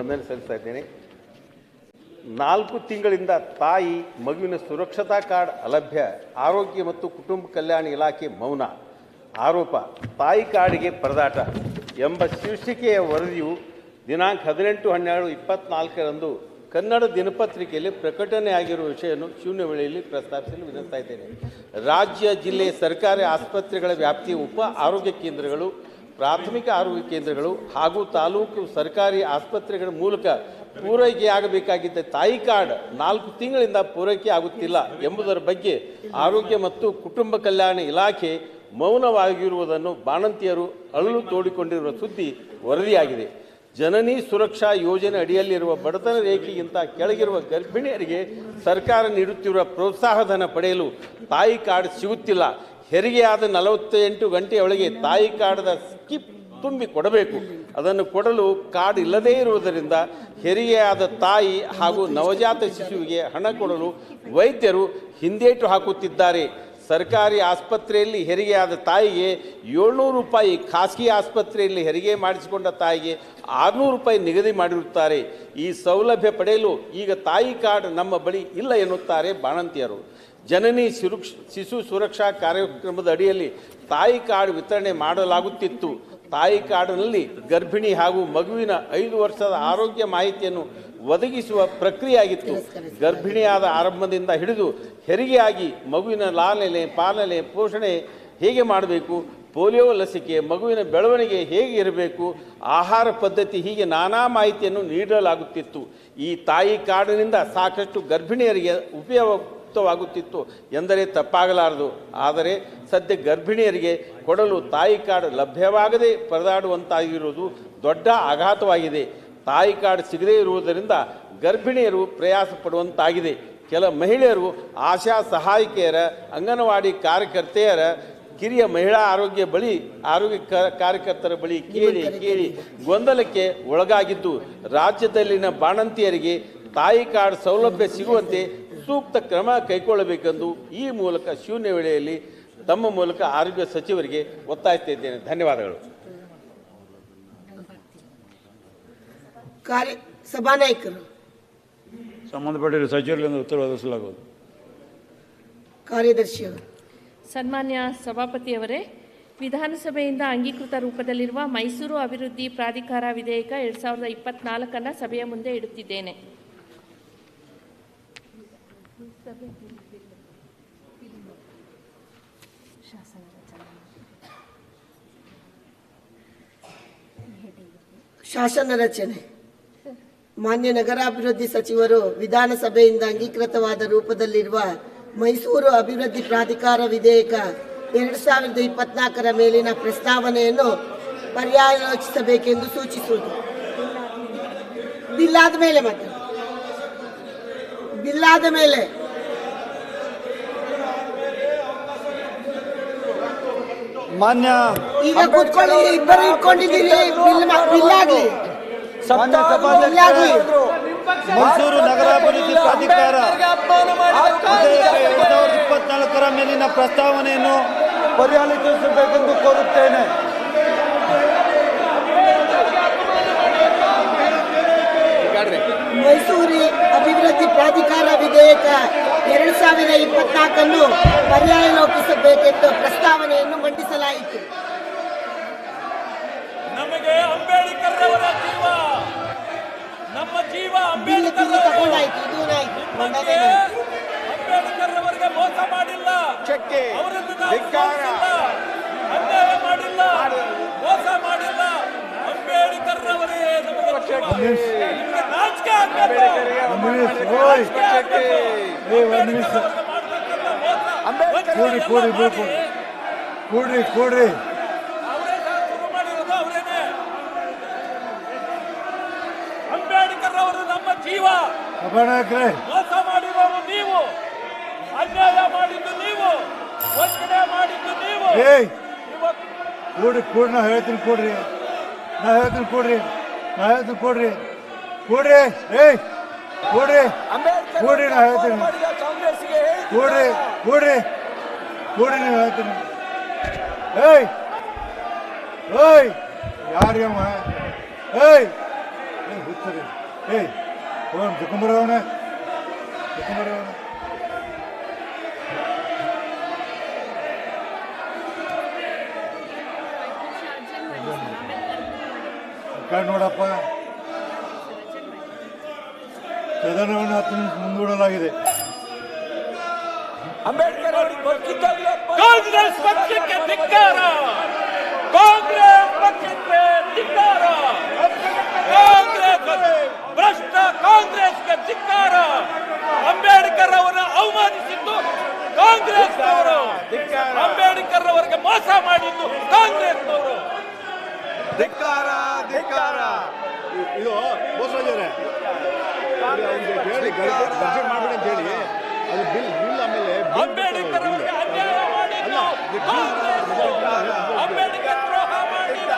ವಂದನೆ ಸಲ್ಲಿಸ್ತಾ ಇದ್ದೇನೆ. 4 ತಿಂಗಳಿಂದ ತಾಯಿ ಮಗುವಿನ ಸುರಕ್ಷತಾ ಕಾರ್ಡ್ ಅಲಭ್ಯ, ಆರೋಗ್ಯ ಮತ್ತು ಕುಟುಂಬ ಕಲ್ಯಾಣ ಇಲಾಖೆ ಮೌನ, ಆರೋಪ ತಾಯಿ ಕಾರ್ಡ್ಗೆ ಪರದಾಟ ಎಂಬ ಶೀರ್ಷಿಕೆಯ ವರದಿಯು ದಿನಾಂಕ 18/12/24ರಂದು ಕನ್ನಡ ದಿನಪತ್ರಿಕೆಯಲ್ಲಿ ಪ್ರಕಟಣೆಯಾಗಿರುವ ವಿಷಯವನ್ನು ಶೂನ್ಯ ವೇಳೆಯಲ್ಲಿ ಪ್ರಸ್ತಾಪಿಸಲು ವಿನಂತಿಸ್ತಾ ಇದ್ದೇನೆ. ರಾಜ್ಯ, ಜಿಲ್ಲೆ, ಸರ್ಕಾರಿ ಆಸ್ಪತ್ರೆಗಳ ವ್ಯಾಪ್ತಿಯ ಉಪ ಆರೋಗ್ಯ ಕೇಂದ್ರಗಳು, ಪ್ರಾಥಮಿಕ ಆರೋಗ್ಯ ಕೇಂದ್ರಗಳು ಹಾಗೂ ತಾಲೂಕು ಸರ್ಕಾರಿ ಆಸ್ಪತ್ರೆಗಳ ಮೂಲಕ ಪೂರೈಕೆಯಾಗಬೇಕಾಗಿದ್ದ ತಾಯಿ ಕಾರ್ಡ್ 4 ತಿಂಗಳಿಂದ ಪೂರೈಕೆ ಆಗುತ್ತಿಲ್ಲ ಎಂಬುದರ ಬಗ್ಗೆ ಆರೋಗ್ಯ ಮತ್ತು ಕುಟುಂಬ ಕಲ್ಯಾಣ ಇಲಾಖೆ ಮೌನವಾಗಿರುವುದನ್ನು ಬಾಣಂತಿಯರು ಅಳಲು ತೋಡಿಕೊಂಡಿರುವ ಸುದ್ದಿ ವರದಿಯಾಗಿದೆ. ಜನನಿ ಸುರಕ್ಷಾ ಯೋಜನೆ ಅಡಿಯಲ್ಲಿರುವ ಬಡತನ ರೇಖೆಗಿಂತ ಕೆಳಗಿರುವ ಗರ್ಭಿಣಿಯರಿಗೆ ಸರ್ಕಾರ ನೀಡುತ್ತಿರುವ ಪ್ರೋತ್ಸಾಹಧನ ಪಡೆಯಲು ತಾಯಿ ಕಾರ್ಡ್ ಸಿಗುತ್ತಿಲ್ಲ. ಹೆರಿಗೆಯಾದ 48 ಗಂಟೆಯೊಳಗೆ ತಾಯಿ ಕಾರ್ಡ್ದ ಸ್ಕಿಪ್ ತುಂಬಿ ಕೊಡಬೇಕು. ಅದನ್ನು ಕೊಡಲು ಕಾರ್ಡ್ ಇಲ್ಲದೇ ಇರುವುದರಿಂದ ಹೆರಿಗೆಯಾದ ತಾಯಿ ಹಾಗೂ ನವಜಾತ ಶಿಶುವಿಗೆ ಹಣ ಕೊಡಲು ವೈದ್ಯರು ಹಿಂದೇಟು ಹಾಕುತ್ತಿದ್ದಾರೆ. ಸರ್ಕಾರಿ ಆಸ್ಪತ್ರೆಯಲ್ಲಿ ಹೆರಿಗೆಯಾದ ತಾಯಿಗೆ 700 ರೂಪಾಯಿ, ಖಾಸಗಿ ಆಸ್ಪತ್ರೆಯಲ್ಲಿ ಹೆರಿಗೆ ಮಾಡಿಸಿಕೊಂಡ ತಾಯಿಗೆ 600 ರೂಪಾಯಿ ನಿಗದಿ ಮಾಡಿರುತ್ತಾರೆ. ಈ ಸೌಲಭ್ಯ ಪಡೆಯಲು ಈಗ ತಾಯಿ ಕಾರ್ಡ್ ನಮ್ಮ ಬಳಿ ಇಲ್ಲ ಎನ್ನುತ್ತಾರೆ ಬಾಣಂತಿಯರು. ಜನನಿ ಶಿಶು ಸುರಕ್ಷಾ ಕಾರ್ಯಕ್ರಮದ ಅಡಿಯಲ್ಲಿ ತಾಯಿ ಕಾರ್ಡ್ ವಿತರಣೆ ಮಾಡಲಾಗುತ್ತಿತ್ತು. ತಾಯಿ ಕಾರ್ಡ್ನಲ್ಲಿ ಗರ್ಭಿಣಿ ಹಾಗೂ ಮಗುವಿನ 5 ವರ್ಷದ ಆರೋಗ್ಯ ಮಾಹಿತಿಯನ್ನು ಒದಗಿಸುವ ಪ್ರಕ್ರಿಯೆಯಾಗಿತ್ತು. ಗರ್ಭಿಣಿಯಾದ ಆರಂಭದಿಂದ ಹಿಡಿದು ಹೆರಿಗೆಯಾಗಿ ಮಗುವಿನ ಲಾಲನೆ, ಪಾಲನೆ, ಪೋಷಣೆ ಹೇಗೆ ಮಾಡಬೇಕು, ಪೋಲಿಯೋ ಲಸಿಕೆ, ಮಗುವಿನ ಬೆಳವಣಿಗೆ ಹೇಗೆ ಇರಬೇಕು, ಆಹಾರ ಪದ್ಧತಿ, ಹೀಗೆ ನಾನಾ ಮಾಹಿತಿಯನ್ನು ನೀಡಲಾಗುತ್ತಿತ್ತು. ಈ ತಾಯಿ ಕಾರ್ಡ್ನಿಂದ ಸಾಕಷ್ಟು ಗರ್ಭಿಣಿಯರಿಗೆ ಉಪಯುಕ್ತವಾಗುತ್ತಿತ್ತು ಎಂದರೆ ತಪ್ಪಾಗಲಾರದು. ಆದರೆ ಸದ್ಯ ಗರ್ಭಿಣಿಯರಿಗೆ ಕೊಡಲು ತಾಯಿ ಕಾರ್ಡ್ ಲಭ್ಯವಾಗದೆ ಪರದಾಡುವಂತಾಗಿರುವುದು ದೊಡ್ಡ ಆಘಾತವಾಗಿದೆ. ತಾಯಿ ಕಾರ್ಡ್ ಸಿಗದೇ ಇರುವುದರಿಂದ ಗರ್ಭಿಣಿಯರು ಪ್ರಯಾಸ ಪಡುವಂತಾಗಿದೆ. ಕೆಲ ಮಹಿಳೆಯರು ಆಶಾ ಸಹಾಯಕಿಯರ, ಅಂಗನವಾಡಿ ಕಾರ್ಯಕರ್ತೆಯರ, ಕಿರಿಯ ಮಹಿಳಾ ಆರೋಗ್ಯ ಕಾರ್ಯಕರ್ತರ ಬಳಿ ಕೇಳಿ ಗೊಂದಲಕ್ಕೆ ಒಳಗಾಗಿದ್ದು, ರಾಜ್ಯದಲ್ಲಿನ ಬಾಣಂತಿಯರಿಗೆ ತಾಯಿ ಕಾರ್ಡ್ ಸೌಲಭ್ಯ ಸಿಗುವಂತೆ ಸೂಕ್ತ ಕ್ರಮ ಕೈಗೊಳ್ಳಬೇಕೆಂದು ಈ ಮೂಲಕ ಶೂನ್ಯ ವೇಳೆಯಲ್ಲಿ ತಮ್ಮ ಮೂಲಕ ಆರೋಗ್ಯ ಸಚಿವರಿಗೆ ಒತ್ತಾಯಿಸ್ತಾ ಇದ್ದೇನೆ. ಧನ್ಯವಾದಗಳು. ಸಭಾನಾಯಕರು ಸಂಬಂಧಪಟ್ಟ ಸಚಿವರಿಂದ ಉತ್ತರ ಒದಗಿಸಲಾಗುವುದು. ಕಾರ್ಯದರ್ಶಿ ಅವರು. ಸನ್ಮಾನ್ಯ ಸಭಾಪತಿಯವರೇ, ವಿಧಾನಸಭೆಯಿಂದ ಅಂಗೀಕೃತ ರೂಪದಲ್ಲಿರುವ ಮೈಸೂರು ಅಭಿವೃದ್ಧಿ ಪ್ರಾಧಿಕಾರ ವಿಧೇಯಕ 2024 ಸಭೆಯ ಮುಂದೆ ಇಡುತ್ತಿದ್ದೇನೆ. ಶಾಸನ ರಚನೆ. ಮಾನ್ಯ ನಗರಾಭಿವೃದ್ಧಿ ಸಚಿವರು ವಿಧಾನಸಭೆಯಿಂದ ಅಂಗೀಕೃತವಾದ ರೂಪದಲ್ಲಿರುವ ಮೈಸೂರು ಅಭಿವೃದ್ಧಿ ಪ್ರಾಧಿಕಾರ ವಿಧೇಯಕ 2024 ಮೇಲಿನ ಪ್ರಸ್ತಾವನೆಯನ್ನು ಪರ್ಯಾಲೋಚಿಸಬೇಕೆಂದು ಸೂಚಿಸುವುದು. ಬಿಲ್ಲಾದ ಮೇಲೆ ಮಾನ್ಯ ಈಗ ಕೂತ್ಕೊಳ್ಳಿ, ಇಬ್ಬರು ಇಟ್ಕೊಂಡಿದ್ದೀರಿ. ಬಿಲ್ಲಾಗ್ಲಿ. ಮೈಸೂರು ನಗರಾಭಿವೃದ್ಧಿ ಪ್ರಾಧಿಕಾರ 2024 ಮೇಲಿನ ಪ್ರಸ್ತಾವನೆಯನ್ನು ಪರ್ಯಾಲೋಚಿಸಬೇಕೆಂದು ಕೋರುತ್ತೇನೆ. ಮೈಸೂರು ಅಭಿವೃದ್ಧಿ ಪ್ರಾಧಿಕಾರ ವಿಧೇಯಕ 2024 ಪರ್ಯಾಲೋಚಿಸಬೇಕೆಂದು ಪ್ರಸ್ತಾವನೆಯನ್ನು ಮಂಡಿಸಲಾಯಿತು. ನಮಗೆ ಅಂಬೇಡ್ಕರ್ ಅವರ ಜೀವ, ನಮ್ಮ ಜೀವ ಅಂಬೇಡ್ಕರ್ ಅಂಬೇಡ್ಕರ್ ಅವರಿಗೆ ಮೋಸ ಮಾಡಿಲ್ಲ, ಅವರನ್ನು ಅನ್ಯಾಯ ಮಾಡಿಲ್ಲ, ಮೋಸ ಮಾಡಿಲ್ಲ. ಅಂಬೇಡ್ಕರ್ ಅವರೇ ನಮಗೆ ನಾಚಿಕೆ ಆಗಬೇಕು. ಕೂಡ್ರಿ ಅಂಬೇಡ್ಕರ್ ಅವರು ನಮ್ಮ ಜೀವ. ಮೋಸ ಮಾಡಿದವರು ನೀವು, ಅನ್ಯಾಯ ಮಾಡಿದ್ದು ನೀವು, ವಂಚನೆ ಮಾಡಿದ್ದು ನೀವು. ನಾ ಹೇಳ್ತೀನಿ ಕೊಡ್ರಿ. ನಾ ಹೇಳ್ತೀನಿ ಕೊಡ್ರಿ. ನಾ ಹೇಳ್ತೀನಿ ಕೊಡ್ರಿ. ನೀವು ಹೇಳ್ತೀನಿ. ಯಾರಿಗೆ ಸರಿ ಏಯ್ ಹೋಗೋಣ ತಗೊಂಬರೋಣ ಕಾರ್ಡ್ ನೋಡಪ್ಪ ಸದನವನ್ನು 10 ನಿಮಿಷ ಮುಂದೂಡಲಾಗಿದೆ. ಅಂಬೇಡ್ಕರ್ ಅವರಿಗೆ ಕಾಂಗ್ರೆಸ್ ಪಕ್ಷಕ್ಕೆ ಧಿಕ್ಕಾರ, ಕಾಂಗ್ರೆಸ್ ಪಕ್ಷಕ್ಕೆ ಧಿಕ್ಕಾರ, ಕಾಂಗ್ರೆಸ್ ಭ್ರಷ್ಟ ಕಾಂಗ್ರೆಸ್ಗೆ ಧಿಕ್ಕಾರ. ಅಂಬೇಡ್ಕರ್ ಅವರನ್ನು ಅವಮಾನಿಸಿದ್ದು ಕಾಂಗ್ರೆಸ್ ಅವರು, ಅಂಬೇಡ್ಕರ್ ಅವರಿಗೆ ಮೋಸ ಮಾಡಿದ್ದು ಕಾಂಗ್ರೆಸ್ ಅವರು. ಧಿಕ್ಕಾರ ಧಿಕ್ಕಾರ. ಇದು ಬೋಸರಾಜರೇ ಹೇಳಿ ಗರ್ಜೆ ಮಾಡಬೇಡಿ ಅಂತ ಹೇಳಿ ಅದು ಬಿಲ್ ಆಮೇಲೆ ಅಂಬೇಡ್ಕರ್ ಅವರಿಗೆ ಅನ್ಯಾಯ ಮಾಡಿದ್ದು ಕಾಂಗ್ರೆಸ್, ಅಂಬೇಡ್ಕರ್ ದ್ರೋಹ ಮಾಡಿದ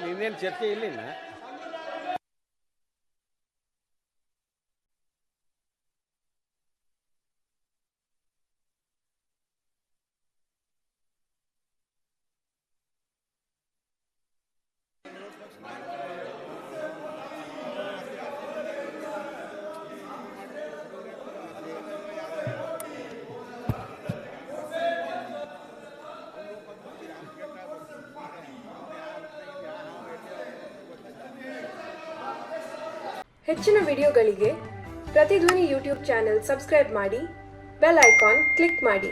ಇನ್ನೇನು ಚರ್ಚೆ ಇಲ್ಲಿನ ಹೆಚ್ಚಿನ ವಿಡಿಯೋಗಳಿಗೆ ಪ್ರತಿಧ್ವನಿ ಯೂಟ್ಯೂಬ್ ಚಾನೆಲ್ ಸಬ್ಸ್ಕ್ರೈಬ್ ಮಾಡಿ, ಬೆಲ್ ಐಕಾನ್ ಕ್ಲಿಕ್ ಮಾಡಿ.